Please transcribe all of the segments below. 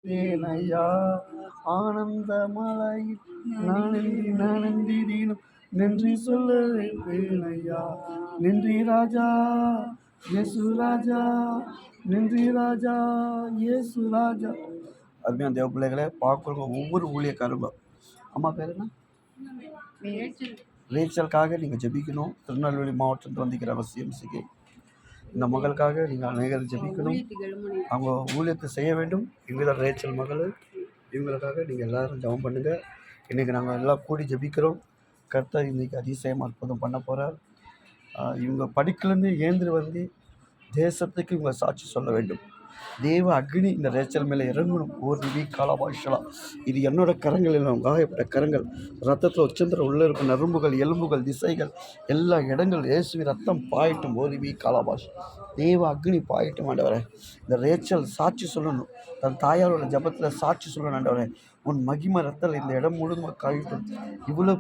வேணையா ஆனந்த மலையில் நானந்தி தீனம் நன்றி சொல்ல வேணையா. நன்றி ராஜா இயேசு ராஜா, நன்றி ராஜா இயேசு ராஜா. அருமையான தேவ பிள்ளைகளை பார்க்குறவங்க ஒவ்வொரு ஊழியக்காரங்க. அம்மா பேர் என்ன? ரேச்சலுக்காக நீங்கள் ஜெபிக்கணும். திருநெல்வேலி மாவட்டத்தில் வந்திருக்கிற சிஎம்சிக்கு இந்த மகளுக்காக நீங்கள் அநேகர் ஜெபிக்கணும். அவங்க ஊழியத்தை செய்ய வேண்டும். இவங்க தான் ரேச்சல் மகள். இவங்களுக்காக நீங்கள் எல்லோரும் ஜெபம் பண்ணுங்கள். இன்றைக்கி நாங்கள் எல்லாம் கூடி ஜெபிக்கிறோம். கர்த்தர் இன்றைக்கி அதிசயம் அற்புதம் பண்ண போகிறார். இவங்க படிக்கலேருந்து ஏந்திர வந்து தேசத்துக்கு இவங்க சாட்சி சொல்ல வேண்டும். தேவ அக்னி இந்த ரேச்சல் மேலே இறங்கணும். ஒரு வீக் காலபாஷலா இது என்னோட கரங்கள் எல்லாம் காயப்பட்ட கரங்கள், ரத்தத்தில் உச்சந்திர உள்ளே இருக்கும் நரம்புகள், எலும்புகள், திசைகள், எல்லா இடங்கள் இயேசுவின் ரத்தம் பாயட்டும். ஒரு வீக் காலபாஷ் தேவ அக்னி பாயட்டும் ஆண்டவரே. இந்த ரேச்சல் சாட்சி சொல்லணும். தன் தாயாரோட ஜபத்தில் சாட்சி சொல்லணும் ஆண்டவரே. உன் மகிமை ரத்தல் இந்த இடம் முழுதும் காயட்டும். இவ்வளோ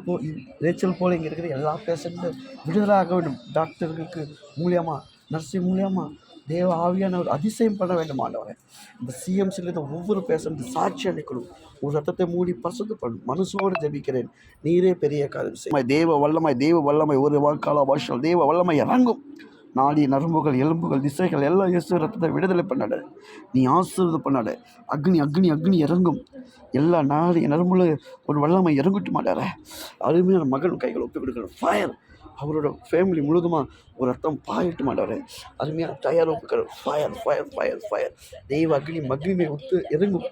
ரேச்சல் போல் இங்கே இருக்கிற எல்லா பேஷண்ட்டும் விடுதலாக வேண்டும். டாக்டர்களுக்கு மூலியமாக, நர்சிங் மூலியமாக தேவ ஆவியான ஒரு அதிசயம் பண்ண வேண்டும் ஆண்டவரே. இந்த சிஎம்சியில் ஒவ்வொரு பேஷண்ட்டு சாட்சி அளிக்கணும். ஒரு ரத்தத்தை மூடி பரிசுத்தம் பண்ணும். மனசோடு ஜெபிக்கிறேன். நீரே பெரிய காரியம் செய்யும். தேவ வல்லமை ஒரு வாக்கால வருஷம் தேவ வல்லமை இறங்கும். நாடி நரம்புகள், எலும்புகள், திசைகள் எல்லாம் இயேசு ரத்தத்தை விடுதலை பண்ணாட. நீ ஆசீர்வாதம் பண்ணாட. அக்னி இறங்கும். எல்லா நாடி நரம்புல ஒரு வல்லமை இறங்கிட்டு மாட்டார. அருமையான மகன் கைகள் ஒப்பி கொடுக்கணும். ஃபயர் அவரோட ஃபேமிலி முழுதுமாக ஒரு ரத்தம் பாயிட்டு மாட்டார். அருமையான தயார் ஒப்புக்கள். ஃபயர் தெய்வ அக்னி மகிமை ஒத்து இறங்கும்.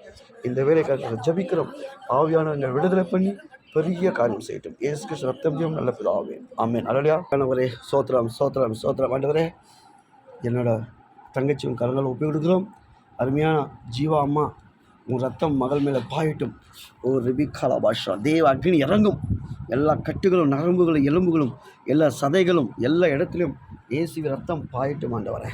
இந்த வேலைக்காக ஜபிக்கிறோம். ஆவியானவர்கள் விடுதலை பண்ணி பெரிய காரியம் செய்யட்டும். இயேசு கிறிஸ்து ரத்தம் நல்ல பிதாவே ஆமென். அல்லேலூயா. ஆண்டவரே சோத்திரம் ஆண்டவரே. என்னோட தங்கச்சியும் கரங்களை ஒப்பி கொடுக்குறோம். அருமையான ஜீவா அம்மா, உன் ரத்தம் மகள் மேலே பாயிட்டும். ஓ ரிபிகாலா பாஷா தேவ அக்னி இறங்கும். எல்லா கட்டுகளும், நரம்புகளும், எலும்புகளும், எல்லா சதைகளும், எல்லா இடத்துலையும் இயேசுவின் ரத்தம் பாயிட்டும் ஆண்டவரே.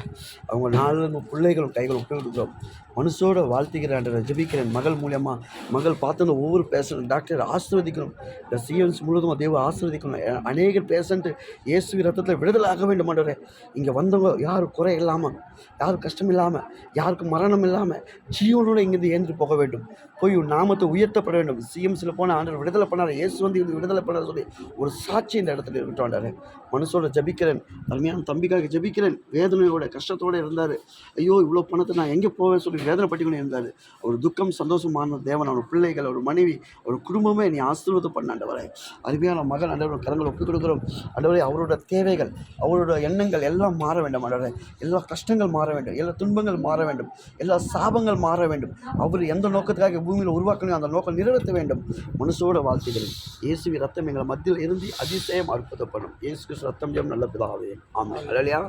அவங்க 4 பிள்ளைகளும் கைகளும் ஒப்பி கொடுக்குறோம். மனசோடு வாழ்த்துக்கிறேன் ஆண்டவரை. ஜெபிக்கிறேன் மகள் மூலியமாக. மகள் பார்த்து ஒவ்வொரு பேஷண்ட் டாக்டர் ஆசீர்வதிக்கணும். இந்த சிஎம்ஸ் முழுதும் தேவ ஆசீர்வதிக்கணும். அநேக பேஷண்ட்டு இயேசுவின் ரத்தத்தில் விடுதலை ஆக வேண்டும் ஆண்டவரே. இங்கே வந்தவங்க யாரும் குறை இல்லாமல், யாரும் கஷ்டம் இல்லாமல், யாருக்கும் மரணம் இல்லாமல் ஜீவனோடு இங்கேருந்து ஏந்திட்டு போக வேண்டும். போய் நாமத்தை உயர்த்தப்பட வேண்டும். சிஎம்சியில் போன ஆண்டவர் விடுதலை பண்ணார். இயேசு வந்து விடுதலை பண்ண சொல்லி ஒரு சாட்சி இந்த இடத்துல இருக்கட்டும் ஆண்டவரே. மனசோட ஜபிக்கிறேன். அருமையான தம்பிக்காக ஜபிக்கிறேன். வேதனையோட கஷ்டத்தோடு இருந்தார். ஐயோ இவ்வளோ பணத்தை நான் எங்கே போவேன்னு சொல்லி வேதனைப்பட்டுக்கொண்டே இருந்தார். ஒரு துக்கம் சந்தோஷமான தேவன், அவர் பிள்ளைகள், ஒரு மனைவி, ஒரு குடும்பமே நீ ஆசீர்வாதம் பண்ண ஆண்டவரே. அருமையான மகன் ஆண்டவர் கரங்களை ஒப்புக் கொடுக்குறோம் ஆண்டவரே. அவரோட தேவைகள், அவரோட எண்ணங்கள் எல்லாம் மாற வேண்டும் ஆண்டவரே. எல்லா கஷ்டங்கள் மாற வேண்டும். எல்லா துன்பங்கள் மாற வேண்டும். எல்லா சாபங்கள் மாற வேண்டும். அவர் எந்த நோக்கத்துக்காக பூமியில் உருவாக்கணும் அந்த நோக்கம் நிறைவேற்ற வேண்டும். மனசோட வாழ்த்துகிறேன். இயேசுவின் ரத்தம் எங்களை மத்தியில் இருந்து அதிசயம் அற்புதப்படும். இயேசு கிறிஸ்து ரத்தம் நல்ல பிதாவே ஆமென். அல்லேலூயா.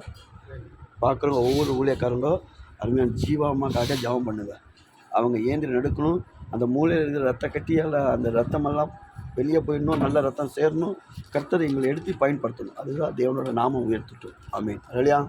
பார்க்குறவங்க ஒவ்வொரு ஊழியக்காரங்க அருமையான ஜீவாமாக்காக ஜெபம் பண்ணுங்க. அவங்க ஏந்திர நடக்கணும். அந்த மூளையில் இருக்கிற ரத்த கட்டியால் அந்த ரத்தமெல்லாம் வெளியே போயிடணும். நல்ல ரத்தம் சேரணும். கர்த்தர் எங்களை எடுத்து பயன்படுத்தணும். அதுதான் தேவனோட நாமம் உயர்த்தட்டும். ஆமென். அல்லேலூயா.